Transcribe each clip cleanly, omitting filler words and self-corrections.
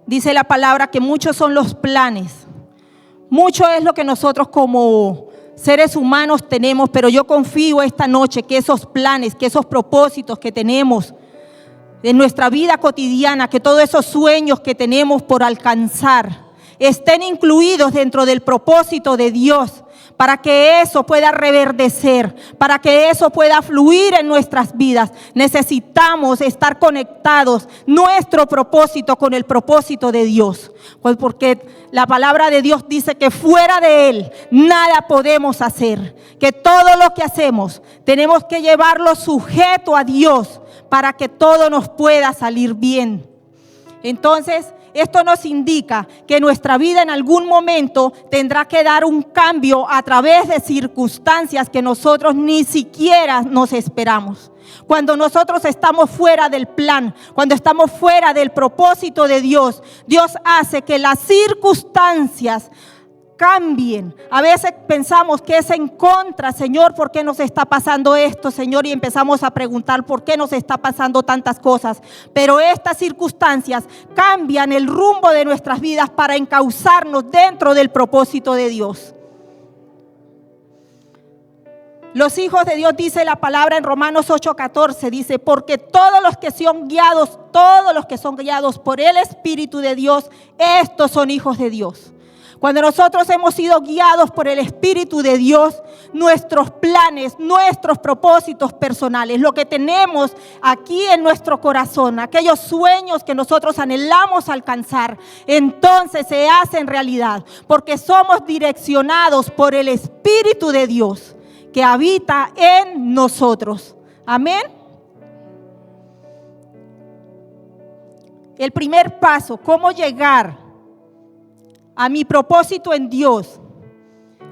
Dice la palabra que muchos son los planes. Mucho es lo que nosotros como seres humanos tenemos, pero yo confío esta noche que esos planes, que esos propósitos que tenemos en nuestra vida cotidiana, que todos esos sueños que tenemos por alcanzar estén incluidos dentro del propósito de Dios, para que eso pueda reverdecer, para que eso pueda fluir en nuestras vidas. Necesitamos estar conectados nuestro propósito con el propósito de Dios, pues porque la palabra de Dios dice que fuera de Él nada podemos hacer, que todo lo que hacemos tenemos que llevarlo sujeto a Dios para que todo nos pueda salir bien. Entonces, esto nos indica que nuestra vida en algún momento tendrá que dar un cambio a través de circunstancias que nosotros ni siquiera nos esperamos. Cuando nosotros estamos fuera del plan, cuando estamos fuera del propósito de Dios, Dios hace que las circunstancias cambien. A veces pensamos que es en contra, Señor, ¿por qué nos está pasando esto, Señor? Y empezamos a preguntar por qué nos está pasando tantas cosas. Pero estas circunstancias cambian el rumbo de nuestras vidas para encauzarnos dentro del propósito de Dios. Los hijos de Dios, dice la palabra en Romanos 8:14, dice, porque todos los que son guiados por el Espíritu de Dios, estos son hijos de Dios. Cuando nosotros hemos sido guiados por el Espíritu de Dios, nuestros planes, nuestros propósitos personales, lo que tenemos aquí en nuestro corazón, aquellos sueños que nosotros anhelamos alcanzar, entonces se hacen realidad, porque somos direccionados por el Espíritu de Dios que habita en nosotros. Amén. El primer paso, ¿cómo llegar a mi propósito en Dios?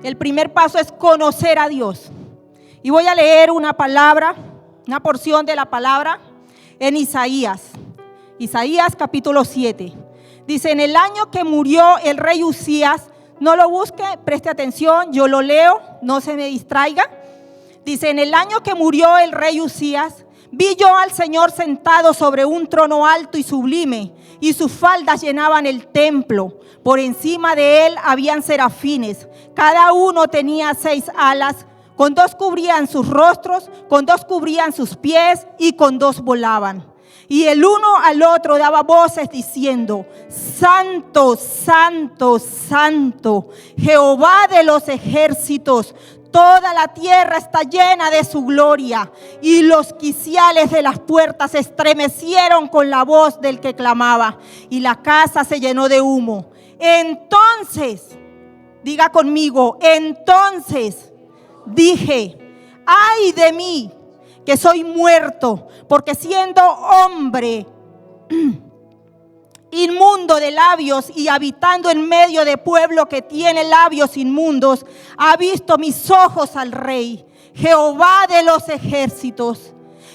El primer paso es conocer a Dios. Y voy a leer una palabra, una porción de la palabra en Isaías. Isaías capítulo 7. Dice, en el año que murió el rey Uzías, no lo busque, preste atención, yo lo leo, no se me distraiga. Dice, en el año que murió el rey Uzías, vi yo al Señor sentado sobre un trono alto y sublime, y sus faldas llenaban el templo. Por encima de él habían serafines, cada uno tenía 6 alas, con 2 cubrían sus rostros, con 2 cubrían sus pies y con 2 volaban. Y el uno al otro daba voces diciendo, Santo, Santo, Santo, Jehová de los ejércitos, toda la tierra está llena de su gloria. Y los quiciales de las puertas se estremecieron con la voz del que clamaba, y la casa se llenó de humo. Entonces, diga conmigo, entonces dije, ay de mí, que soy muerto, porque siendo hombre inmundo de labios y habitando en medio de pueblo que tiene labios inmundos, ha visto mis ojos al Rey, Jehová de los ejércitos.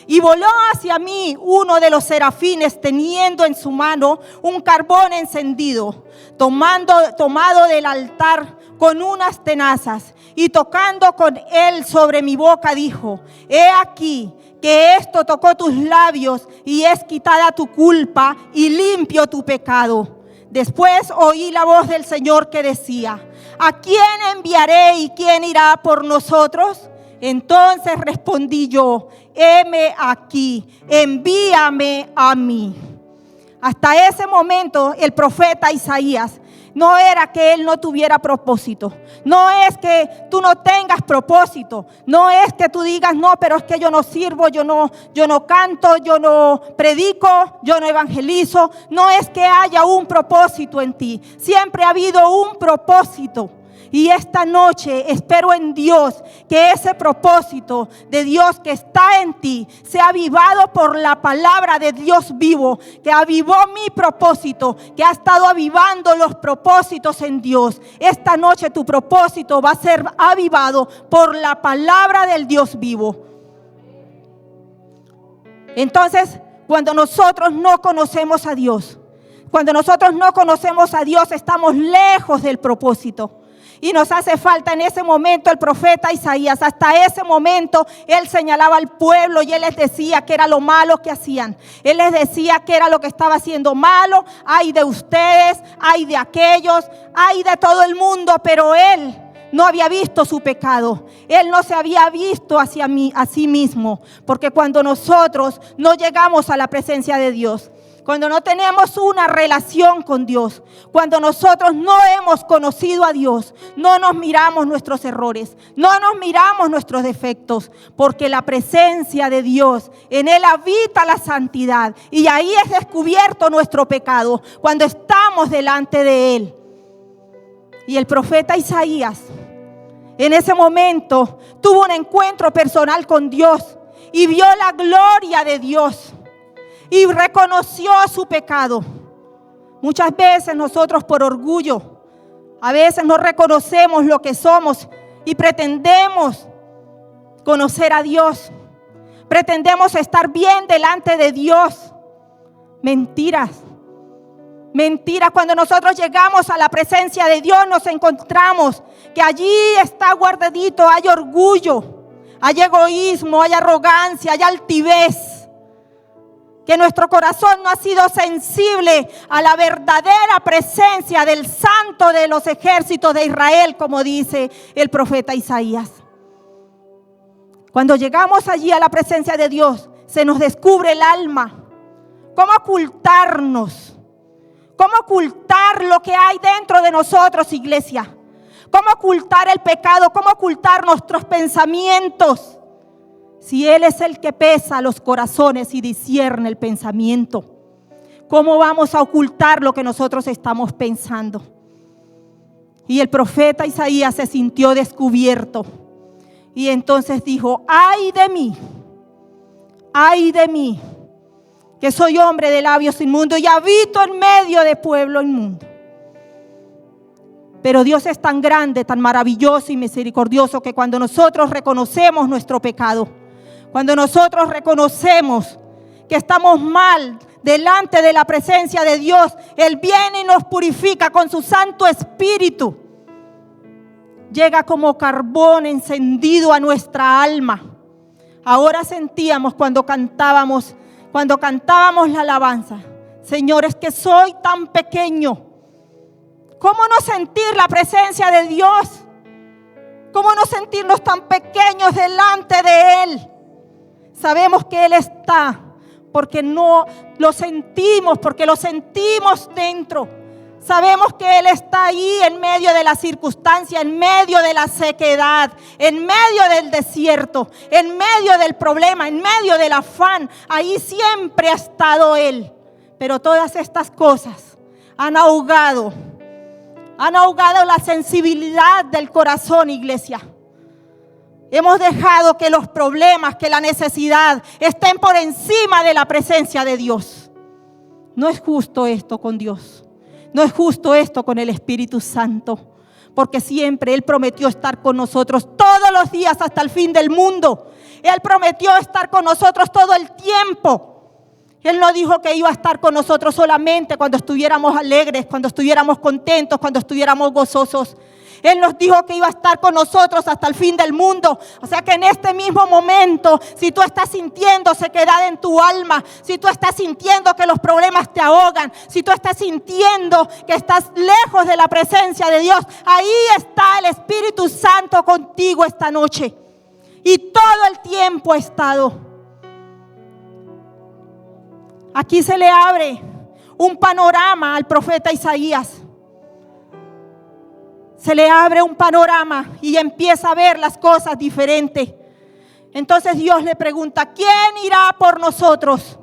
Y voló hacia mí uno de los serafines, teniendo en su mano un carbón encendido, tomado del altar con unas tenazas, y tocando con él sobre mi boca dijo, he aquí que esto tocó tus labios y es quitada tu culpa y limpio tu pecado. Después oí la voz del Señor que decía, ¿a quién enviaré y quién irá por nosotros? Entonces respondí yo, heme aquí, envíame a mí. Hasta ese momento el profeta Isaías, no era que él no tuviera propósito, no es que tú no tengas propósito, no es que tú digas, no, pero es que yo no sirvo, yo no canto, yo no predico, yo no evangelizo. No es que haya un propósito en ti, siempre ha habido un propósito. Y esta noche espero en Dios que ese propósito de Dios que está en ti sea avivado por la palabra de Dios vivo, que avivó mi propósito, que ha estado avivando los propósitos en Dios. Esta noche tu propósito va a ser avivado por la palabra del Dios vivo. Entonces, cuando nosotros no conocemos a Dios, estamos lejos del propósito. Y nos hace falta en ese momento el profeta Isaías. Hasta ese momento él señalaba al pueblo y él les decía que era lo malo que hacían. Él les decía que era lo que estaba haciendo malo. Ay de ustedes, ay de aquellos, ay de todo el mundo. Pero él no había visto su pecado. Él no se había visto a sí mismo. Porque cuando nosotros no llegamos a la presencia de Dios, cuando no tenemos una relación con Dios, cuando nosotros no hemos conocido a Dios, no nos miramos nuestros errores, no nos miramos nuestros defectos, porque la presencia de Dios, en Él habita la santidad y ahí es descubierto nuestro pecado cuando estamos delante de Él. Y el profeta Isaías, en ese momento, tuvo un encuentro personal con Dios y vio la gloria de Dios. Y reconoció su pecado. Muchas veces nosotros por orgullo, a veces no reconocemos lo que somos y pretendemos conocer a Dios. Pretendemos estar bien delante de Dios. Mentiras. Mentiras. Cuando nosotros llegamos a la presencia de Dios nos encontramos que allí está guardadito, hay orgullo, hay egoísmo, hay arrogancia, hay altivez. Que nuestro corazón no ha sido sensible a la verdadera presencia del Santo de los ejércitos de Israel, como dice el profeta Isaías. Cuando llegamos allí a la presencia de Dios, se nos descubre el alma. ¿Cómo ocultarnos? ¿Cómo ocultar lo que hay dentro de nosotros, iglesia? ¿Cómo ocultar el pecado? ¿Cómo ocultar nuestros pensamientos? Si Él es el que pesa los corazones y discierne el pensamiento, ¿cómo vamos a ocultar lo que nosotros estamos pensando? Y el profeta Isaías se sintió descubierto. Y entonces dijo: ay de mí, que soy hombre de labios inmundos y habito en medio de pueblo inmundo. Pero Dios es tan grande, tan maravilloso y misericordioso que cuando nosotros reconocemos nuestro pecado, cuando nosotros reconocemos que estamos mal delante de la presencia de Dios, Él viene y nos purifica con su Santo Espíritu. Llega como carbón encendido a nuestra alma. Ahora sentíamos cuando cantábamos la alabanza: Señor, es que soy tan pequeño. ¿Cómo no sentir la presencia de Dios? ¿Cómo no sentirnos tan pequeños delante de Él? Sabemos que Él está porque no lo sentimos, porque lo sentimos dentro. Sabemos que Él está ahí en medio de la circunstancia, en medio de la sequedad, en medio del desierto, en medio del problema, en medio del afán. Ahí siempre ha estado Él. Pero todas estas cosas han ahogado la sensibilidad del corazón, iglesia. Hemos dejado que los problemas, que la necesidad estén por encima de la presencia de Dios. No es justo esto con Dios. No es justo esto con el Espíritu Santo. Porque siempre Él prometió estar con nosotros todos los días hasta el fin del mundo. Él prometió estar con nosotros todo el tiempo. Él no dijo que iba a estar con nosotros solamente cuando estuviéramos alegres, cuando estuviéramos contentos, cuando estuviéramos gozosos. Él nos dijo que iba a estar con nosotros hasta el fin del mundo. O sea que en este mismo momento, si tú estás sintiendo sequedad en tu alma, si tú estás sintiendo que los problemas te ahogan, si tú estás sintiendo que estás lejos de la presencia de Dios, ahí está el Espíritu Santo contigo esta noche. Y todo el tiempo ha estado. Aquí se le abre un panorama al profeta Isaías. Se le abre un panorama y empieza a ver las cosas diferentes. Entonces Dios le pregunta: ¿quién irá por nosotros?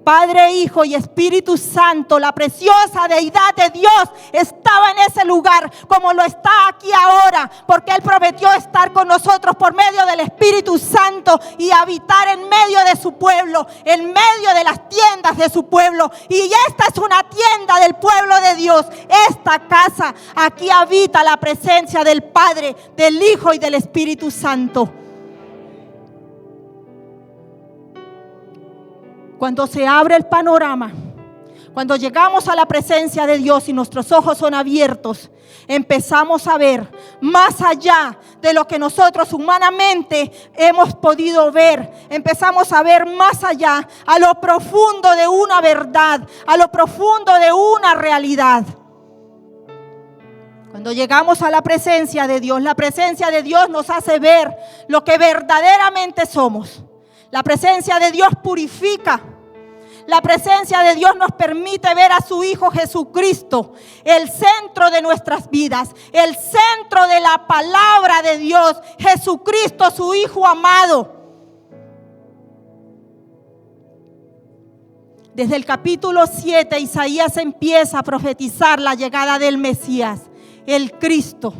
Padre, Hijo y Espíritu Santo, la preciosa deidad de Dios estaba en ese lugar como lo está aquí ahora, porque Él prometió estar con nosotros por medio del Espíritu Santo y habitar en medio de su pueblo, en medio de las tiendas de su pueblo. Y esta es una tienda del pueblo de Dios, esta casa. Aquí habita la presencia del Padre, del Hijo y del Espíritu Santo. Cuando se abre el panorama, Cuando llegamos a la presencia de Dios y nuestros ojos son abiertos, empezamos a ver más allá de lo que nosotros humanamente hemos podido ver. Empezamos a ver más allá, a lo profundo de una verdad, a lo profundo de una realidad. Cuando llegamos a la presencia de Dios, la presencia de Dios nos hace ver lo que verdaderamente somos. La presencia de Dios purifica. La presencia de Dios nos permite ver a su Hijo Jesucristo, el centro de nuestras vidas, el centro de la palabra de Dios, Jesucristo, su Hijo amado. Desde el capítulo 7, Isaías empieza a profetizar la llegada del Mesías, el Cristo.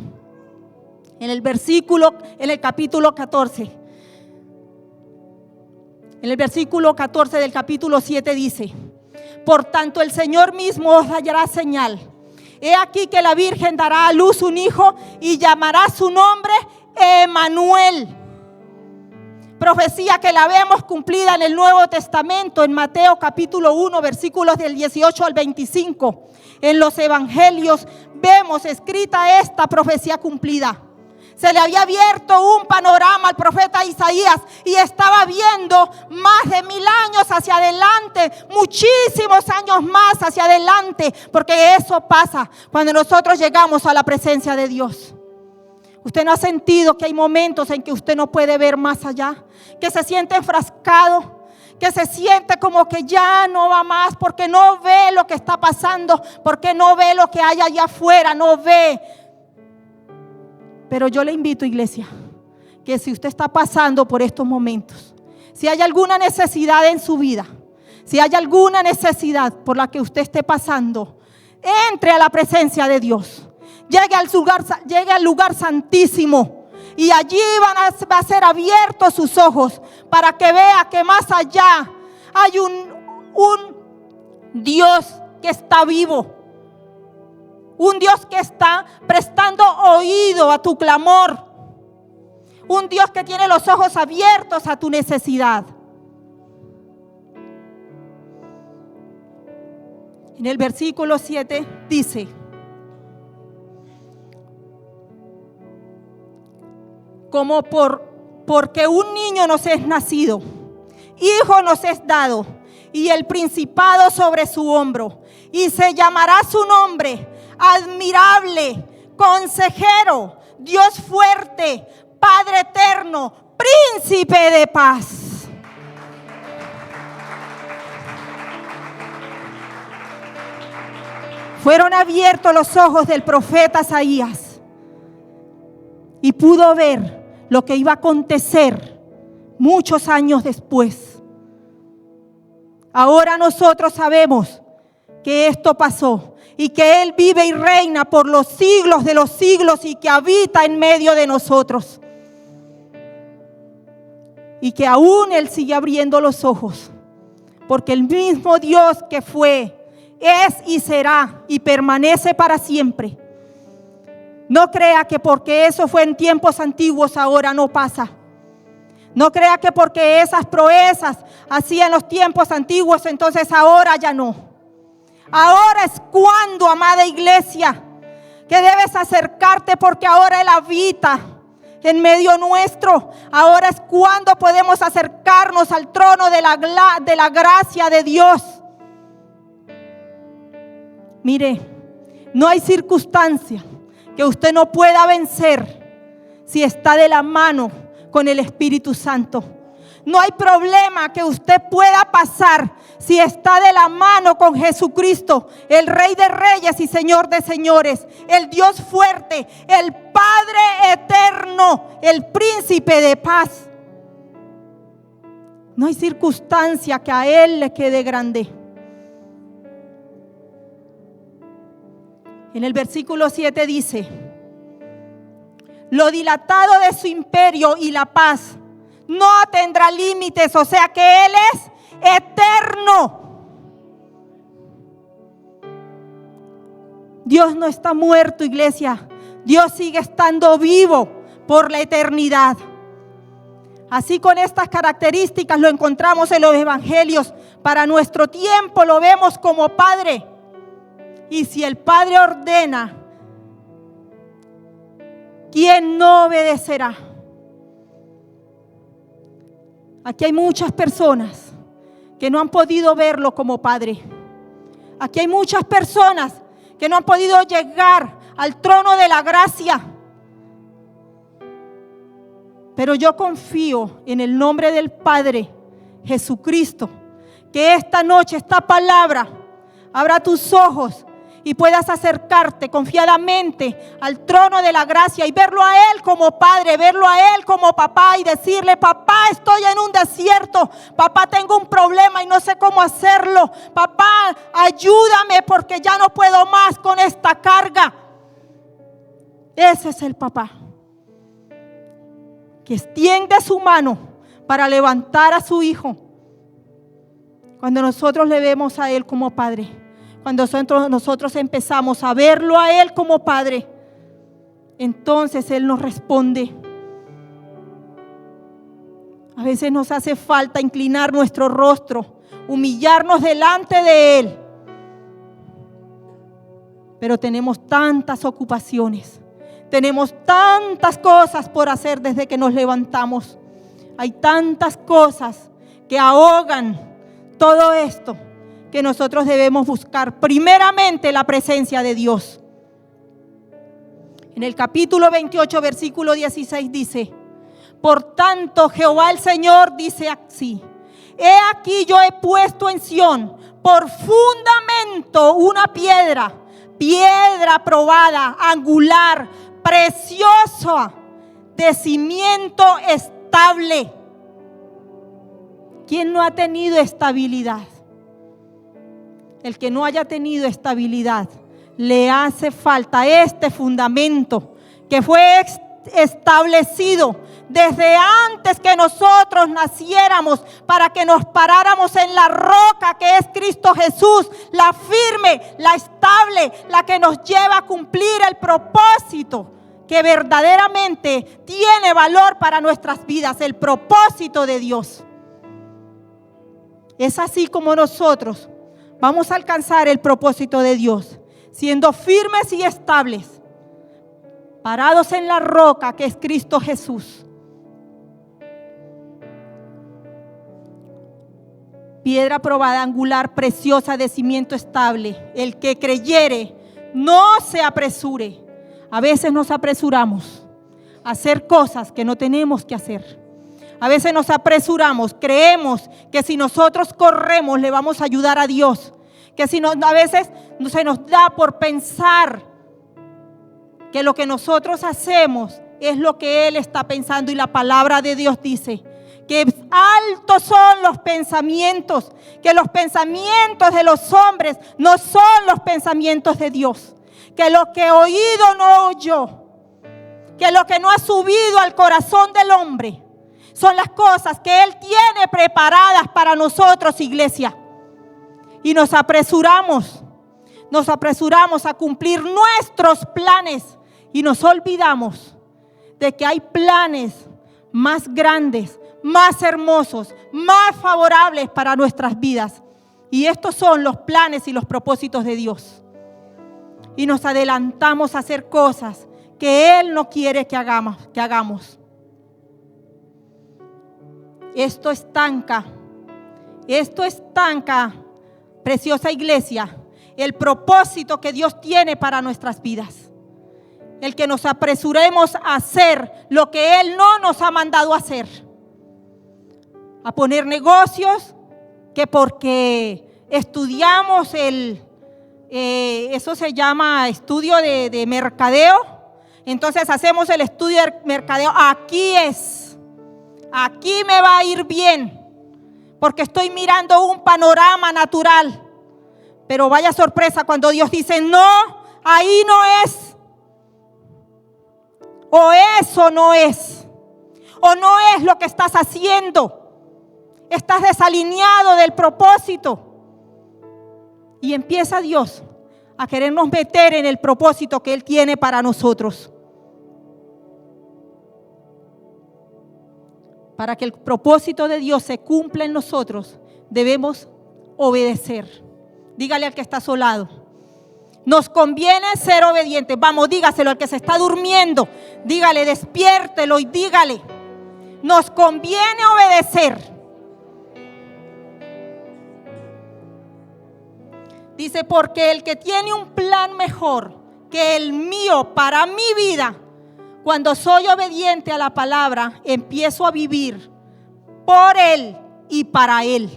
En el capítulo 14. En el versículo 14 del capítulo 7 dice: por tanto el Señor mismo os dará señal. He aquí que la Virgen dará a luz un hijo y llamará su nombre Emmanuel. Profecía que la vemos cumplida en el Nuevo Testamento, en Mateo capítulo 1, versículos del 18 al 25. En los evangelios vemos escrita esta profecía cumplida. Se le había abierto un panorama al profeta Isaías y estaba viendo más de 1000 años hacia adelante, muchísimos años más hacia adelante, porque eso pasa cuando nosotros llegamos a la presencia de Dios. ¿Usted no ha sentido que hay momentos en que usted no puede ver más allá? Que se siente enfrascado, que se siente como que ya no va más, porque no ve lo que está pasando, porque no ve lo que hay allá afuera, no ve. Pero yo le invito, iglesia, que si usted está pasando por estos momentos, si hay alguna necesidad en su vida, si hay alguna necesidad por la que usted esté pasando, entre a la presencia de Dios. Llegue al lugar santísimo y allí va a ser abiertos sus ojos para que vea que más allá hay un Dios que está vivo. Un Dios que está prestando oído a tu clamor. Un Dios que tiene los ojos abiertos a tu necesidad. En el versículo 7 dice: como porque un niño nos es nacido, hijo nos es dado, y el principado sobre su hombro, y se llamará su nombre admirable, consejero, Dios fuerte, Padre eterno, príncipe de paz. Fueron abiertos los ojos del profeta Isaías y pudo ver lo que iba a acontecer muchos años después. Ahora nosotros sabemos que esto pasó y que Él vive y reina por los siglos de los siglos y que habita en medio de nosotros. Y que aún Él sigue abriendo los ojos, porque el mismo Dios que fue, es y será y permanece para siempre. No crea que porque eso fue en tiempos antiguos ahora no pasa. No crea que porque esas proezas hacían en los tiempos antiguos entonces ahora ya no. Ahora es cuando, amada iglesia, que debes acercarte porque ahora Él habita en medio nuestro. Ahora es cuando podemos acercarnos al trono de la gracia de Dios. Mire, no hay circunstancia que usted no pueda vencer si está de la mano con el Espíritu Santo. No hay problema que usted pueda pasar si está de la mano con Jesucristo, el Rey de Reyes y Señor de Señores, el Dios fuerte, el Padre eterno, el Príncipe de paz. No hay circunstancia que a Él le quede grande. En el versículo 7 dice: lo dilatado de su imperio y la paz no tendrá límites, o sea que Él es eterno. Dios no está muerto, iglesia. Dios sigue estando vivo por la eternidad. Así, con estas características lo encontramos en los evangelios. Para nuestro tiempo lo vemos como Padre. Y si el Padre ordena, ¿quién no obedecerá? Aquí hay muchas personas que no han podido verlo como Padre. Aquí hay muchas personas que no han podido llegar al trono de la gracia. Pero yo confío en el nombre del Padre Jesucristo, que esta noche, esta palabra, abra tus ojos y puedas acercarte confiadamente al trono de la gracia y verlo a Él como Padre, verlo a Él como papá y decirle: papá, estoy en un desierto, papá, tengo un problema y no sé cómo hacerlo, papá, ayúdame porque ya no puedo más con esta carga. Ese es el papá que extiende su mano para levantar a su hijo. Cuando nosotros le vemos a Él como Padre, cuando nosotros empezamos a verlo a Él como Padre, entonces Él nos responde. A veces nos hace falta inclinar nuestro rostro, humillarnos delante de Él. Pero tenemos tantas ocupaciones, tenemos tantas cosas por hacer desde que nos levantamos. Hay tantas cosas que ahogan todo esto, que nosotros debemos buscar primeramente la presencia de Dios. En el capítulo 28, versículo 16 dice: por tanto, Jehová el Señor dice así: he aquí yo he puesto en Sión por fundamento una piedra, piedra probada, angular, preciosa, de cimiento estable. ¿Quién no ha tenido estabilidad? El que no haya tenido estabilidad, le hace falta este fundamento que fue establecido desde antes que nosotros naciéramos, para que nos paráramos en la roca que es Cristo Jesús, la firme, la estable, la que nos lleva a cumplir el propósito que verdaderamente tiene valor para nuestras vidas, el propósito de Dios. Es así como nosotros vamos a alcanzar el propósito de Dios, siendo firmes y estables, parados en la roca que es Cristo Jesús. Piedra probada, angular, preciosa, de cimiento estable. El que creyere, no se apresure. A veces nos apresuramos a hacer cosas que no tenemos que hacer. A veces nos apresuramos, creemos que si nosotros corremos le vamos a ayudar a Dios. Que si a veces se nos da por pensar que lo que nosotros hacemos es lo que Él está pensando. Y la palabra de Dios dice que altos son los pensamientos, que los pensamientos de los hombres no son los pensamientos de Dios. Que lo que oído no oyó, que lo que no ha subido al corazón del hombre, son las cosas que Él tiene preparadas para nosotros, iglesia. Y nos apresuramos a cumplir nuestros planes y nos olvidamos de que hay planes más grandes, más hermosos, más favorables para nuestras vidas. Y estos son los planes y los propósitos de Dios. Y nos adelantamos a hacer cosas que Él no quiere que hagamos. Esto estanca, preciosa iglesia, el propósito que Dios tiene para nuestras vidas. El que nos apresuremos a hacer lo que Él no nos ha mandado a hacer. A poner negocios que porque estudiamos eso se llama estudio de mercadeo. Entonces hacemos el estudio de mercadeo. Aquí me va a ir bien, porque estoy mirando un panorama natural. Pero vaya sorpresa cuando Dios dice: no, ahí no es. O eso no es. O no es lo que estás haciendo. Estás desalineado del propósito. Y empieza Dios a querernos meter en el propósito que Él tiene para nosotros. para que el propósito de Dios se cumpla en nosotros, debemos obedecer. Dígale al que está a su lado: nos conviene ser obedientes. Vamos, dígaselo al que se está durmiendo. Dígale, despiértelo y dígale: nos conviene obedecer. Dice, porque el que tiene un plan mejor que el mío para mi vida, cuando soy obediente a la palabra, empiezo a vivir por Él y para Él.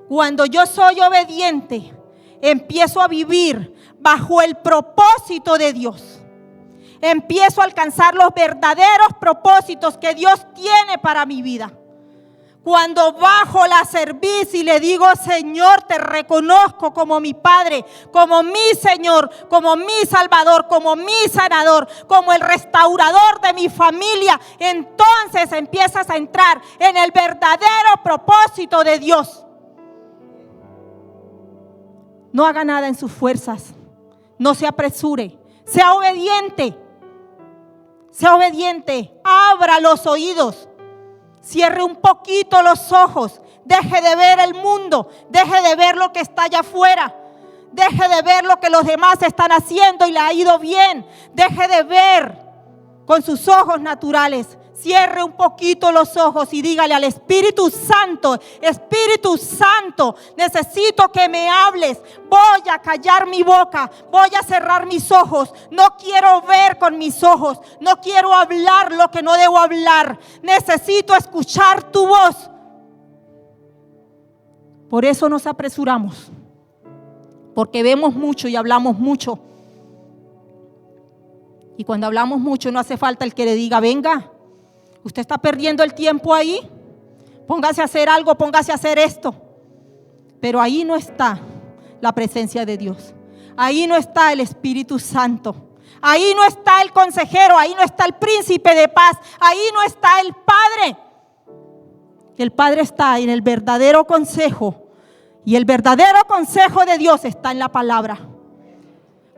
Cuando yo soy obediente, empiezo a vivir bajo el propósito de Dios. Empiezo a alcanzar los verdaderos propósitos que Dios tiene para mi vida. Cuando bajo la cerviz y le digo: Señor, te reconozco como mi Padre, como mi Señor, como mi Salvador, como mi sanador, como el restaurador de mi familia, entonces empiezas a entrar en el verdadero propósito de Dios. No haga nada en sus fuerzas, no se apresure, sea obediente. Sea obediente, abra los oídos, cierre un poquito los ojos, deje de ver el mundo, deje de ver lo que está allá afuera, deje de ver lo que los demás están haciendo y le ha ido bien, deje de ver con sus ojos naturales, cierre un poquito los ojos y dígale al Espíritu Santo: Espíritu Santo, necesito que me hables. Voy a callar mi boca, voy a cerrar mis ojos. No quiero ver con mis ojos, no quiero hablar lo que no debo hablar. Necesito escuchar tu voz. Por eso nos apresuramos, porque vemos mucho y hablamos mucho. Y cuando hablamos mucho no hace falta el que le diga: venga, usted está perdiendo el tiempo ahí, póngase a hacer algo, póngase a hacer esto. Pero ahí no está la presencia de Dios, ahí no está el Espíritu Santo, ahí no está el consejero, ahí no está el príncipe de paz, ahí no está el Padre. El Padre está en el verdadero consejo, y el verdadero consejo de Dios está en la palabra.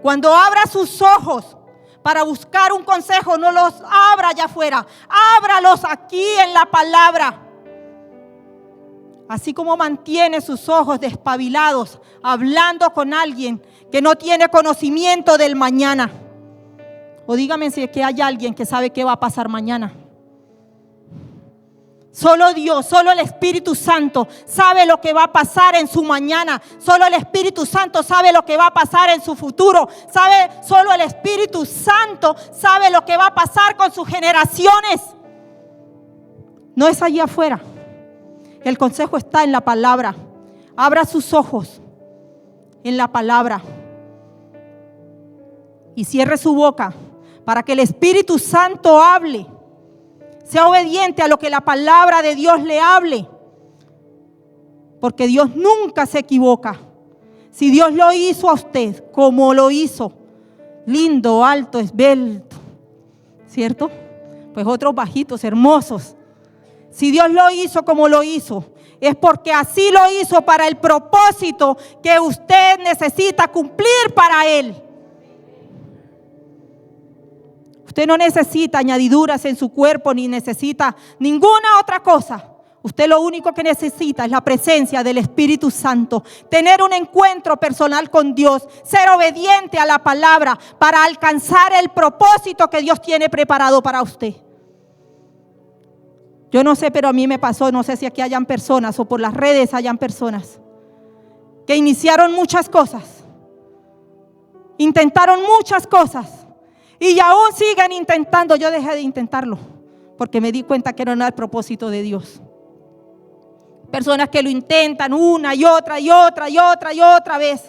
Cuando abra sus ojos para buscar un consejo, no los abra allá afuera, ábralos aquí en la palabra. Así como mantiene sus ojos despabilados hablando con alguien que no tiene conocimiento del mañana. O dígame si es que hay alguien que sabe qué va a pasar mañana. Solo Dios, solo el Espíritu Santo sabe lo que va a pasar en su mañana. Solo el Espíritu Santo sabe lo que va a pasar en su futuro. Solo el Espíritu Santo sabe lo que va a pasar con sus generaciones. No es allí afuera. El consejo está en la palabra. Abra sus ojos en la palabra y cierre su boca para que el Espíritu Santo hable. Sea obediente a lo que la palabra de Dios le hable, porque Dios nunca se equivoca. Si Dios lo hizo a usted como lo hizo, lindo, alto, esbelto, ¿cierto? Pues otros bajitos, hermosos. Si Dios lo hizo como lo hizo, es porque así lo hizo para el propósito que usted necesita cumplir para Él. Usted no necesita añadiduras en su cuerpo, ni necesita ninguna otra cosa. Usted lo único que necesita es la presencia del Espíritu Santo, tener un encuentro personal con Dios, ser obediente a la palabra para alcanzar el propósito que Dios tiene preparado para usted. Yo no sé, pero a mí me pasó, no sé si aquí hayan personas o por las redes hayan personas que iniciaron muchas cosas, intentaron muchas cosas y aún siguen intentando. Yo dejé de intentarlo porque me di cuenta que no era el propósito de Dios. Personas que lo intentan una y otra y otra y otra y otra vez.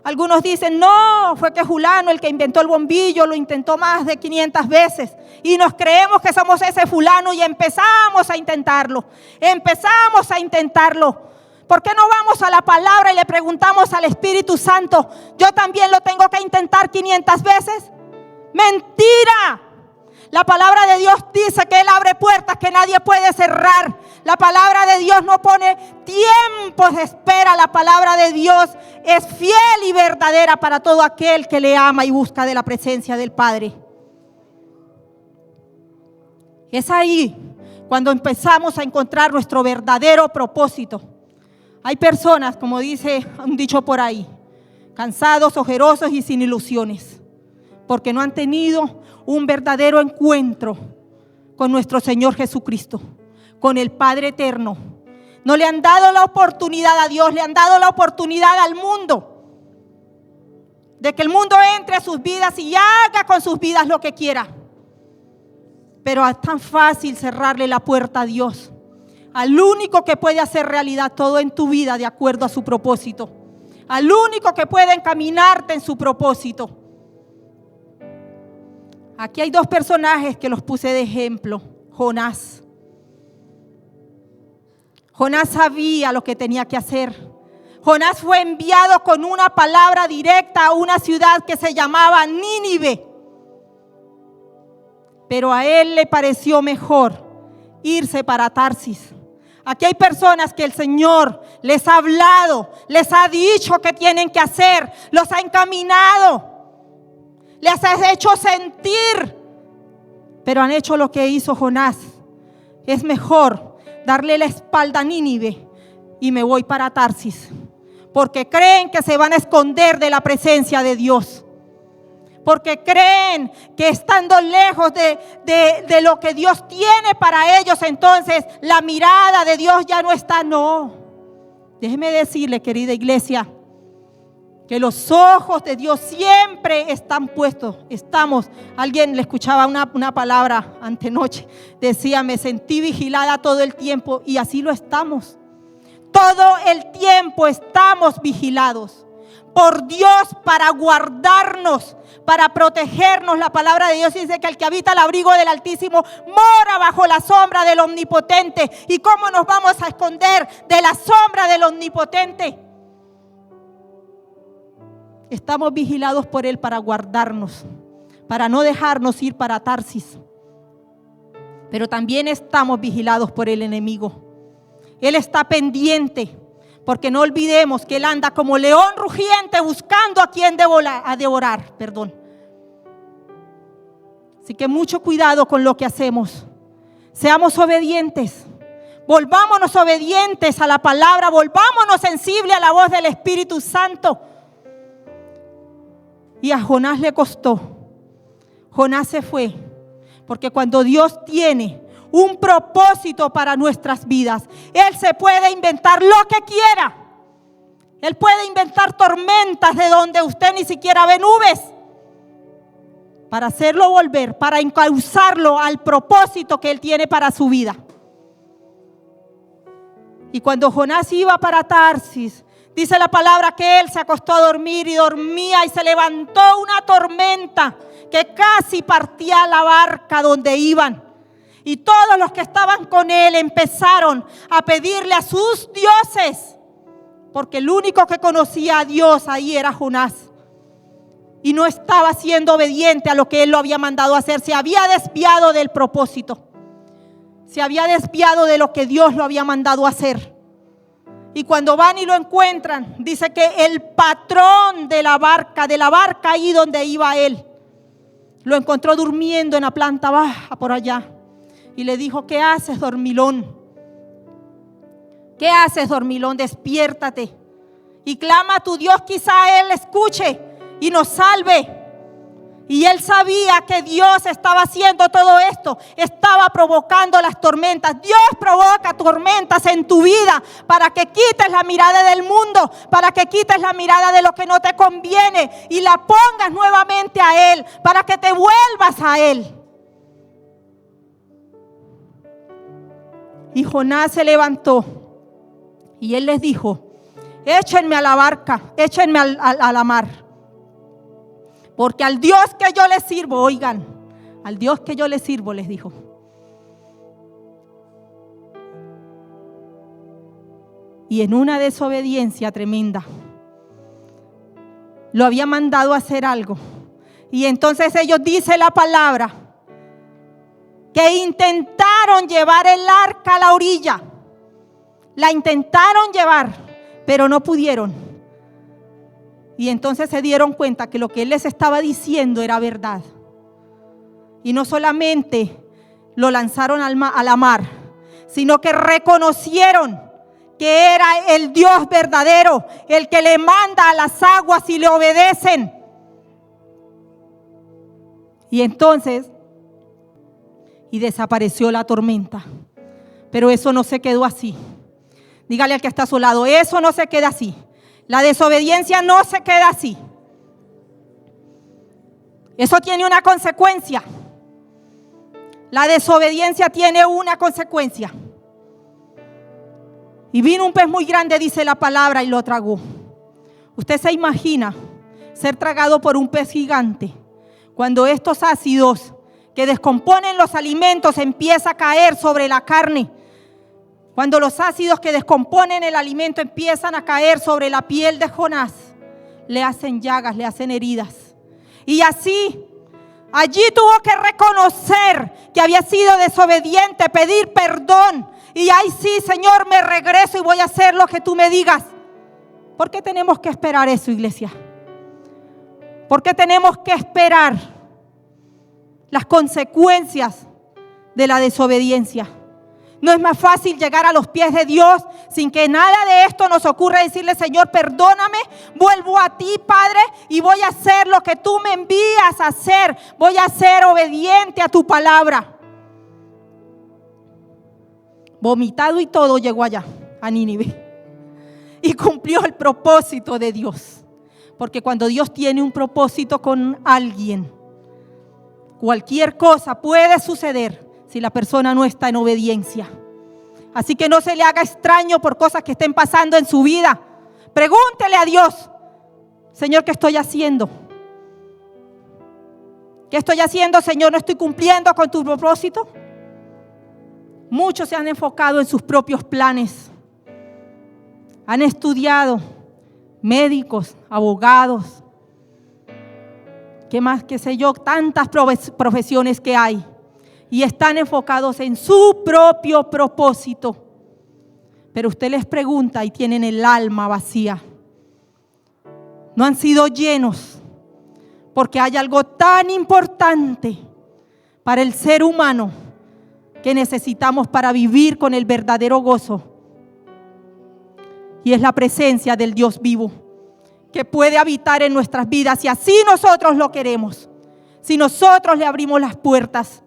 Algunos dicen, no, fue que Fulano, el que inventó el bombillo, lo intentó más de 500 veces. Y nos creemos que somos ese fulano y empezamos a intentarlo. Empezamos a intentarlo. ¿Por qué no vamos a la palabra y le preguntamos al Espíritu Santo, yo también lo tengo que intentar 500 veces? ¡Mentira! La palabra de Dios dice que Él abre puertas que nadie puede cerrar. La palabra de Dios no pone tiempos de espera. La palabra de Dios es fiel y verdadera para todo aquel que le ama y busca de la presencia del Padre. Es ahí Cuando empezamos a encontrar nuestro verdadero propósito. Hay personas, como dice un dicho por ahí, cansados, ojerosos y sin ilusiones, porque no han tenido un verdadero encuentro con nuestro Señor Jesucristo, con el Padre eterno. No le han dado la oportunidad a Dios, le han dado la oportunidad al mundo, de que el mundo entre a sus vidas y haga con sus vidas lo que quiera. Pero es tan fácil cerrarle la puerta a Dios, al único que puede hacer realidad todo en tu vida de acuerdo a su propósito, al único que puede encaminarte en su propósito. Aquí hay dos personajes que los puse de ejemplo. Jonás. Jonás sabía lo que tenía que hacer. Jonás fue enviado con una palabra directa a una ciudad que se llamaba Nínive. Pero a él le pareció mejor irse para Tarsis. Aquí hay personas que el Señor les ha hablado, les ha dicho que tienen que hacer, los ha encaminado, les ha hecho sentir, pero han hecho lo que hizo Jonás. Es mejor darle la espalda a Nínive y me voy para Tarsis, porque creen que se van a esconder de la presencia de Dios. Porque creen que estando lejos de lo que Dios tiene para ellos, entonces la mirada de Dios ya no está. No, déjeme decirle, querida iglesia, que los ojos de Dios siempre están puestos. Alguien le escuchaba una palabra antenoche, decía: me sentí vigilada todo el tiempo, y así lo estamos. Todo el tiempo estamos vigilados por Dios para guardarnos, para protegernos. La palabra de Dios dice que el que habita el abrigo del Altísimo mora bajo la sombra del Omnipotente. ¿Y cómo nos vamos a esconder de la sombra del Omnipotente? Estamos vigilados por Él para guardarnos, para no dejarnos ir para Tarsis. Pero también estamos vigilados por el enemigo. Él está pendiente, porque no olvidemos que Él anda como león rugiente buscando a quien devorar. Así que mucho cuidado con lo que hacemos. Seamos obedientes. Volvámonos obedientes a la palabra. Volvámonos sensibles a la voz del Espíritu Santo. Y a Jonás le costó. Jonás se fue. Porque cuando Dios tiene un propósito para nuestras vidas, Él se puede inventar lo que quiera. Él puede inventar tormentas de donde usted ni siquiera ve nubes, para hacerlo volver, para encauzarlo al propósito que Él tiene para su vida. Y cuando Jonás iba para Tarsis, dice la palabra que él se acostó a dormir y dormía, y se levantó una tormenta que casi partía la barca donde iban. Y todos los que estaban con él empezaron a pedirle a sus dioses, porque el único que conocía a Dios ahí era Jonás. Y no estaba siendo obediente a lo que él lo había mandado a hacer. Se había desviado del propósito. Se había desviado de lo que Dios lo había mandado a hacer. Y cuando van y lo encuentran, dice que el patrón de la barca ahí donde iba él, lo encontró durmiendo en la planta baja por allá. Y le dijo: ¿qué haces, dormilón? ¿Qué haces, dormilón? Despiértate y clama a tu Dios, quizá Él escuche y nos salve. Y él sabía que Dios estaba haciendo todo esto, estaba provocando las tormentas. Dios provoca tormentas en tu vida para que quites la mirada del mundo, para que quites la mirada de lo que no te conviene y la pongas nuevamente a Él, para que te vuelvas a Él. Y Jonás se levantó y él les dijo: échenme a la barca, échenme a la mar. Porque al Dios que yo les sirvo, oigan, al Dios que yo les sirvo, les dijo. Y en una desobediencia tremenda, lo había mandado a hacer algo. Y entonces ellos, dice la palabra, que intentaron llevar el arca a la orilla. La intentaron llevar, pero no pudieron. Y entonces se dieron cuenta que lo que él les estaba diciendo era verdad. Y no solamente lo lanzaron a la mar, sino que reconocieron que era el Dios verdadero, el que le manda a las aguas y le obedecen. Y entonces, desapareció la tormenta. Pero eso no se quedó así. Dígale al que está a su lado, eso no se queda así. La desobediencia no se queda así. Eso tiene una consecuencia. La desobediencia tiene una consecuencia. Y vino un pez muy grande, dice la palabra, y lo tragó. Usted se imagina ser tragado por un pez gigante cuando estos ácidos que descomponen los alimentos empiezan a caer sobre la carne. Cuando los ácidos que descomponen el alimento empiezan a caer sobre la piel de Jonás, le hacen llagas, le hacen heridas. Y así, allí tuvo que reconocer que había sido desobediente, pedir perdón. Y ahí sí, Señor, me regreso y voy a hacer lo que tú me digas. ¿Por qué tenemos que esperar eso, iglesia? ¿Por qué tenemos que esperar las consecuencias de la desobediencia? ¿No es más fácil llegar a los pies de Dios sin que nada de esto nos ocurra y decirle, Señor, perdóname, vuelvo a ti, Padre, y voy a hacer lo que tú me envías a hacer? Voy a ser obediente a tu palabra. Vomitado y todo llegó allá, a Nínive, y cumplió el propósito de Dios. Porque cuando Dios tiene un propósito con alguien, cualquier cosa puede suceder si la persona no está en obediencia. Así que no se le haga extraño por cosas que estén pasando en su vida. Pregúntele a Dios, Señor, ¿qué estoy haciendo? ¿Qué estoy haciendo, Señor? ¿No estoy cumpliendo con tu propósito? Muchos se han enfocado en sus propios planes. Han estudiado, médicos, abogados, ¿qué más? ¿Qué sé yo? Tantas profesiones que hay. Y están enfocados en su propio propósito. Pero usted les pregunta y tienen el alma vacía. No han sido llenos. Porque hay algo tan importante para el ser humano que necesitamos para vivir con el verdadero gozo. Y es la presencia del Dios vivo, que puede habitar en nuestras vidas si así nosotros lo queremos. Si nosotros le abrimos las puertas.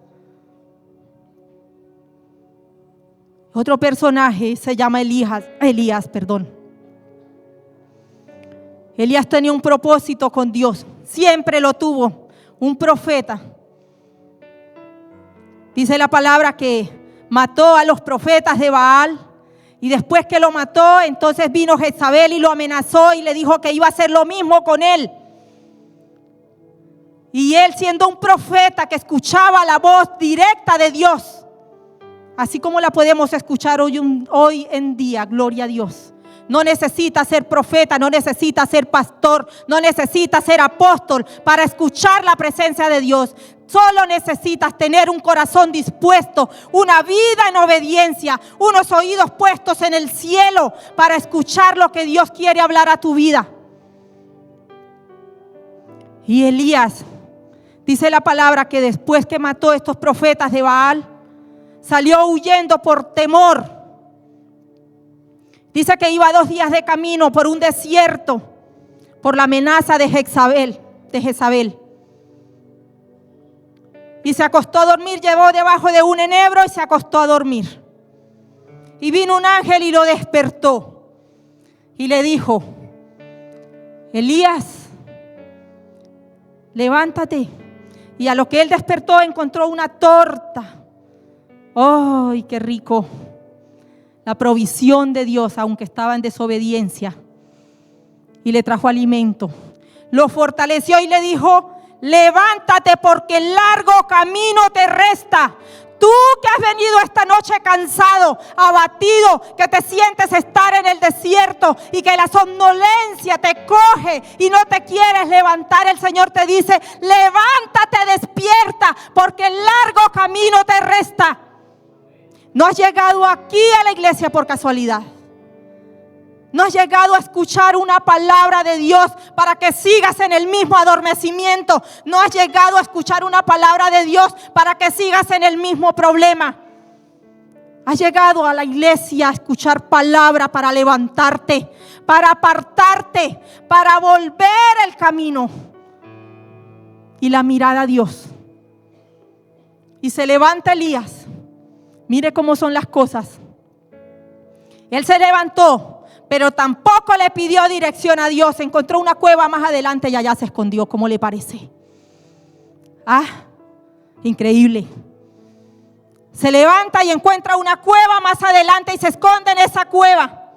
Otro personaje se llama Elías. Elías tenía un propósito con Dios. Siempre lo tuvo. Un profeta. Dice la palabra que mató a los profetas de Baal. Y después que lo mató, entonces vino Jezabel y lo amenazó y le dijo que iba a hacer lo mismo con él. Y él, siendo un profeta que escuchaba la voz directa de Dios, así como la podemos escuchar hoy en día, gloria a Dios. No necesita ser profeta, no necesita ser pastor, no necesita ser apóstol para escuchar la presencia de Dios. Solo necesitas tener un corazón dispuesto, una vida en obediencia, unos oídos puestos en el cielo para escuchar lo que Dios quiere hablar a tu vida. Y Elías, dice la palabra que después que mató a estos profetas de Baal, salió huyendo por temor. Dice que iba 2 días de camino por un desierto por la amenaza de Jezabel. Y se acostó a dormir, llevó debajo de un enebro y se acostó a dormir. Y vino un ángel y lo despertó. Y le dijo, Elías, levántate. Y a lo que él despertó encontró una torta. ¡Ay, qué rico! La provisión de Dios, aunque estaba en desobediencia. Y le trajo alimento. Lo fortaleció y le dijo, levántate porque el largo camino te resta. Tú que has venido esta noche cansado, abatido, que te sientes estar en el desierto y que la somnolencia te coge y no te quieres levantar, el Señor te dice, levántate, despierta, porque el largo camino te resta. No has llegado aquí a la iglesia por casualidad. No has llegado a escuchar una palabra de Dios para que sigas en el mismo adormecimiento. No has llegado a escuchar una palabra de Dios para que sigas en el mismo problema. Has llegado a la iglesia a escuchar palabra para levantarte, para apartarte, para volver el camino y la mirada a Dios. Y se levanta Elías. Mire cómo son las cosas. Él se levantó, pero tampoco le pidió dirección a Dios. Encontró una cueva más adelante y allá se escondió. ¿Cómo le parece? Increíble. Se levanta y encuentra una cueva más adelante y se esconde en esa cueva.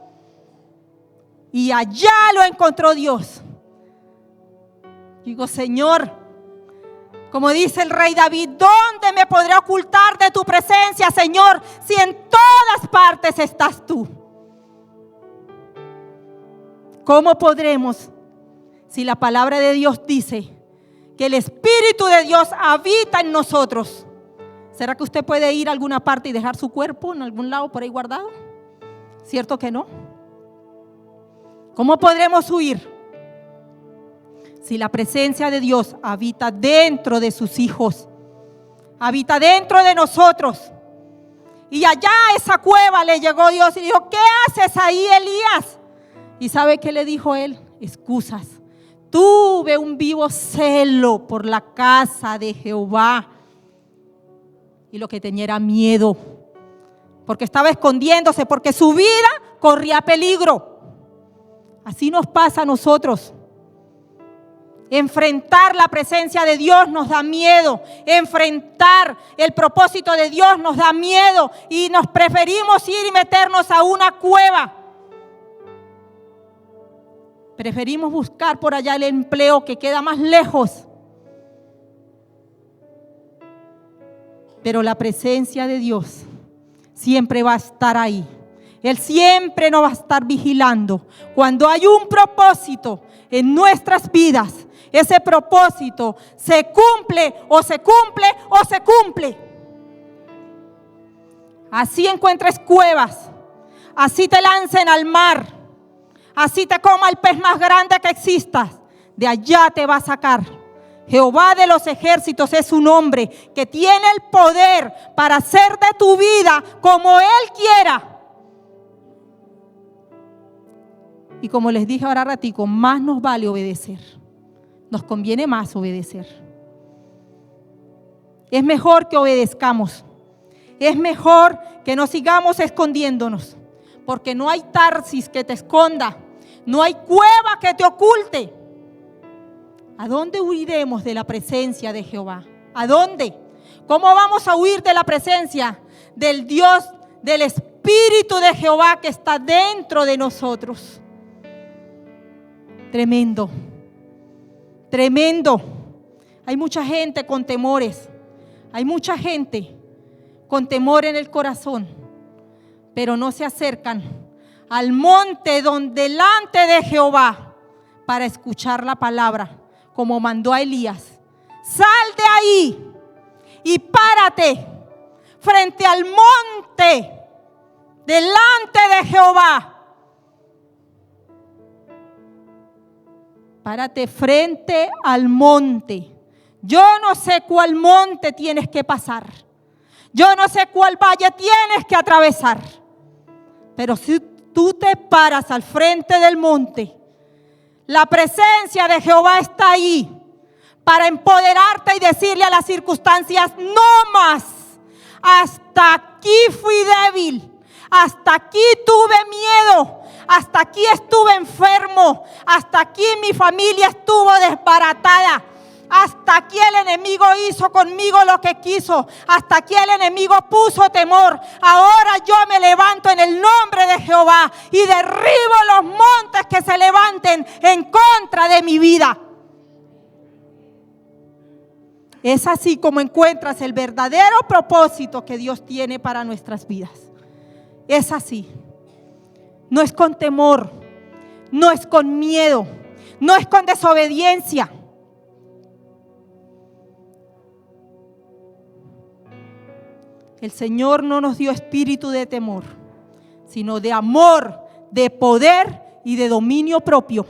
Y allá lo encontró Dios. Digo, Señor, como dice el rey David, ¿dónde me podré ocultar de tu presencia, Señor, si en todas partes estás tú? ¿Cómo podremos si la palabra de Dios dice que el Espíritu de Dios habita en nosotros? ¿Será que usted puede ir a alguna parte y dejar su cuerpo en algún lado por ahí guardado? ¿Cierto que no? ¿Cómo podremos huir si la presencia de Dios habita dentro de sus hijos? Habita dentro de nosotros. Y allá a esa cueva le llegó Dios y dijo, ¿qué haces ahí, Elías? ¿Y sabe qué le dijo él? Excusas. Tuve un vivo celo por la casa de Jehová. Y lo que tenía era miedo, porque estaba escondiéndose, porque su vida corría peligro. Así nos pasa a nosotros. Enfrentar la presencia de Dios nos da miedo. Enfrentar el propósito de Dios nos da miedo. Y nos preferimos ir y meternos a una cueva. Preferimos buscar por allá el empleo que queda más lejos. Pero la presencia de Dios siempre va a estar ahí. Él siempre nos va a estar vigilando. Cuando hay un propósito en nuestras vidas, ese propósito se cumple o se cumple o se cumple. Así encuentres cuevas, así te lancen al mar, así te coma el pez más grande que exista, de allá te va a sacar. Jehová de los ejércitos es un hombre que tiene el poder para hacer de tu vida como Él quiera. Y como les dije ahora ratico, más nos vale obedecer. Nos conviene más obedecer. Es mejor que obedezcamos. Es mejor que no sigamos escondiéndonos. Porque no hay Tarsis que te esconda. No hay cueva que te oculte. ¿A dónde huiremos de la presencia de Jehová? ¿A dónde? ¿Cómo vamos a huir de la presencia del Dios, del Espíritu de Jehová que está dentro de nosotros? Tremendo, tremendo. Hay mucha gente con temores. Hay mucha gente con temor en el corazón, pero no se acercan al monte delante de Jehová para escuchar la palabra. Como mandó a Elías, sal de ahí y párate frente al monte, delante de Jehová. Párate frente al monte. Yo no sé cuál monte tienes que pasar. Yo no sé cuál valle tienes que atravesar. Pero si tú te paras al frente del monte, la presencia de Jehová está ahí para empoderarte y decirle a las circunstancias, no más, hasta aquí fui débil, hasta aquí tuve miedo, hasta aquí estuve enfermo, hasta aquí mi familia estuvo desbaratada, hasta aquí el enemigo hizo conmigo lo que quiso, hasta aquí el enemigo puso temor. Ahora yo me levanto en el nombre de Jehová y derribo los montes que se levanten en contra de mi vida. Es así como encuentras el verdadero propósito que Dios tiene para nuestras vidas. Es así. No es con temor, no es con miedo, no es con desobediencia. El Señor no nos dio espíritu de temor, sino de amor, de poder y de dominio propio,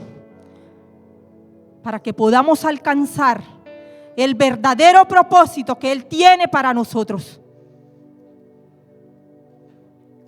para que podamos alcanzar el verdadero propósito que Él tiene para nosotros.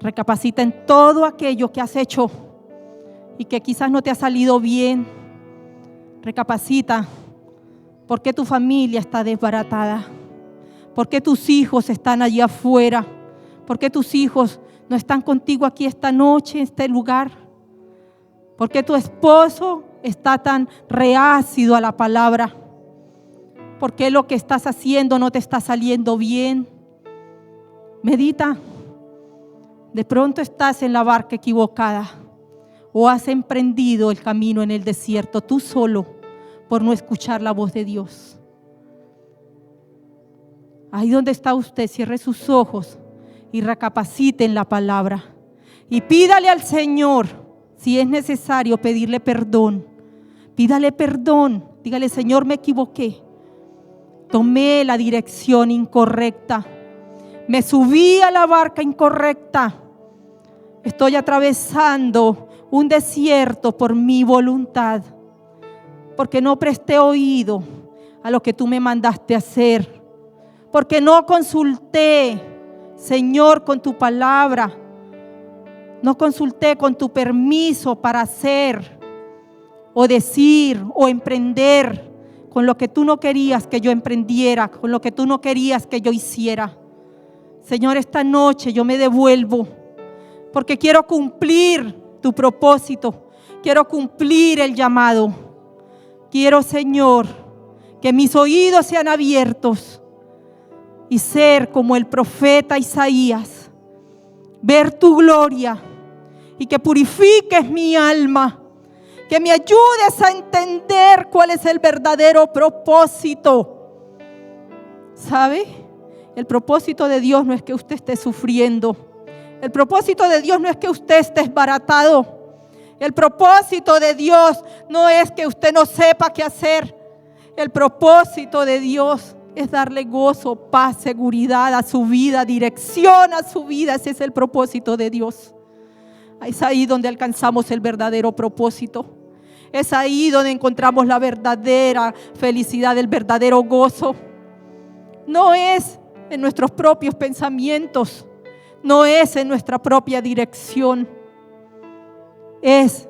Recapacita en todo aquello que has hecho y que quizás no te ha salido bien. Recapacita por qué tu familia está desbaratada, por qué tus hijos están allí afuera, por qué tus hijos no están contigo aquí esta noche, en este lugar, por qué tu esposo está tan reacio a la palabra, por qué lo que estás haciendo no te está saliendo bien. Medita. De pronto estás en la barca equivocada o has emprendido el camino en el desierto tú solo por no escuchar la voz de Dios. Ahí donde está usted, cierre sus ojos y recapacite en la palabra y pídale al Señor, si es necesario pedirle perdón. Pídale perdón, dígale: Señor, me equivoqué, tomé la dirección incorrecta, me subí a la barca incorrecta, estoy atravesando un desierto por mi voluntad, porque no presté oído a lo que tú me mandaste hacer, porque no consulté, Señor, con tu palabra, no consulté con tu permiso para hacer o decir o emprender con lo que tú no querías que yo emprendiera, con lo que tú no querías que yo hiciera. Señor, esta noche yo me devuelvo porque quiero cumplir tu propósito, quiero cumplir el llamado. Quiero, Señor, que mis oídos sean abiertos y ser como el profeta Isaías, ver tu gloria y que purifiques mi alma, que me ayudes a entender cuál es el verdadero propósito. ¿Sabe? El propósito de Dios no es que usted esté sufriendo. El propósito de Dios no es que usted esté desbaratado. El propósito de Dios no es que usted no sepa qué hacer. El propósito de Dios es darle gozo, paz, seguridad a su vida, dirección a su vida. Ese es el propósito de Dios. Es ahí donde alcanzamos el verdadero propósito. Es ahí donde encontramos la verdadera felicidad, el verdadero gozo. No es en nuestros propios pensamientos, no es en nuestra propia dirección, es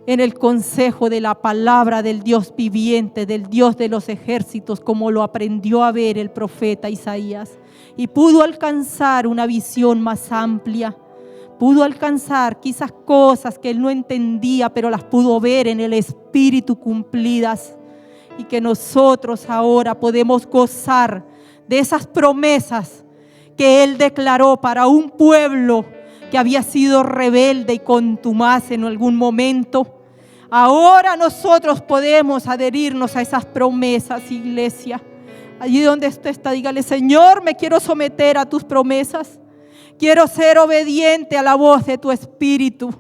en el consejo de la palabra del Dios viviente, del Dios de los ejércitos, como lo aprendió a ver el profeta Isaías, y pudo alcanzar una visión más amplia, pudo alcanzar quizás cosas que él no entendía, pero las pudo ver en el Espíritu cumplidas, y que nosotros ahora podemos gozar de esas promesas que él declaró para un pueblo que había sido rebelde y contumaz en algún momento. Ahora nosotros podemos adherirnos a esas promesas, iglesia. Allí donde usted está, dígale: Señor, me quiero someter a tus promesas. Quiero ser obediente a la voz de tu Espíritu.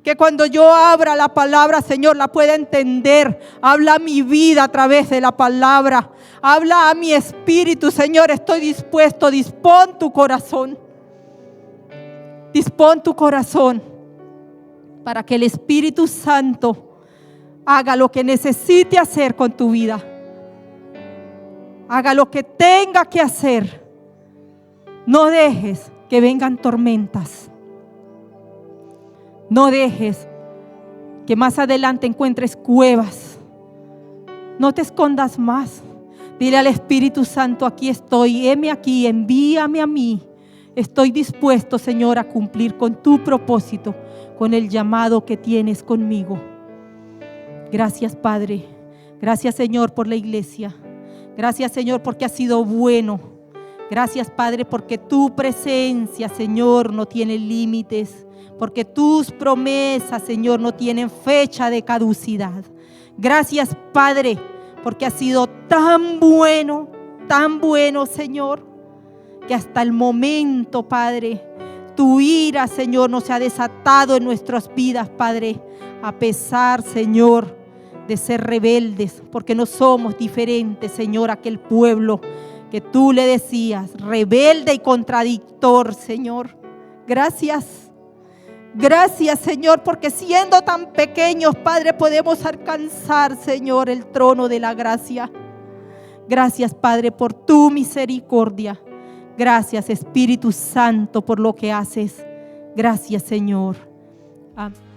Que cuando yo abra la palabra, Señor, la pueda entender. Habla a mi vida a través de la palabra. Habla a mi espíritu, Señor, estoy dispuesto. Dispón tu corazón. Dispón tu corazón para que el Espíritu Santo haga lo que necesite hacer con tu vida. Haga lo que tenga que hacer. No dejes que vengan tormentas. No dejes que más adelante encuentres cuevas. No te escondas más. Dile al Espíritu Santo: aquí estoy, heme aquí, envíame a mí. Estoy dispuesto, Señor, a cumplir con tu propósito, con el llamado que tienes conmigo. Gracias, Padre. Gracias, Señor, por la iglesia. Gracias, Señor, porque has sido bueno. Gracias, Padre, porque tu presencia, Señor, no tiene límites. Porque tus promesas, Señor, no tienen fecha de caducidad. Gracias, Padre, porque has sido tan bueno, Señor, que hasta el momento, Padre, tu ira, Señor, no se ha desatado en nuestras vidas, Padre, a pesar, Señor, de ser rebeldes, porque no somos diferentes, Señor, a aquel pueblo que tú le decías, rebelde y contradictor, Señor. Gracias. Gracias, Señor, porque siendo tan pequeños, Padre, podemos alcanzar, Señor, el trono de la gracia. Gracias, Padre, por tu misericordia. Gracias, Espíritu Santo, por lo que haces. Gracias, Señor. Amén.